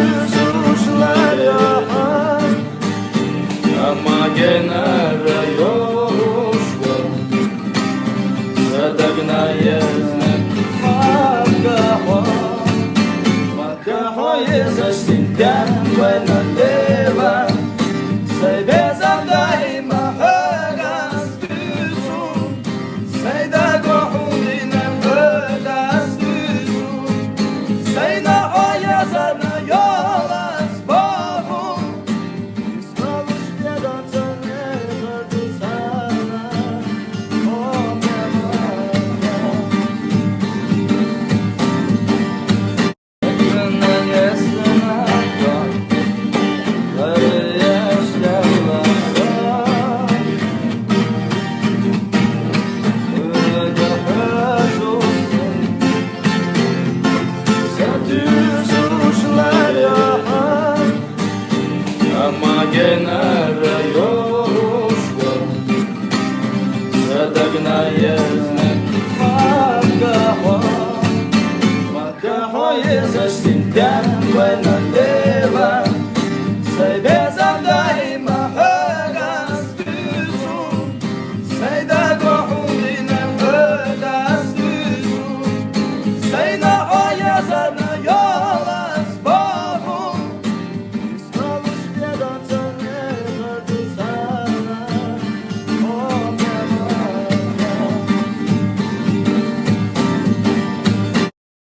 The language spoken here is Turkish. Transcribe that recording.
düşüşler yapar ama gene de yokuşlar Sadagna yaznak Makaho yezaştinken buena leva Say bezam daima högas büsun Say da gohudinem högas büsun Say na o yazarna yolas bohum Ismavuş biedoca nie zadusana O memania Ekranna jestem ama gene de yokuşlar Sadagna yaznak Makaho yezaştinken buena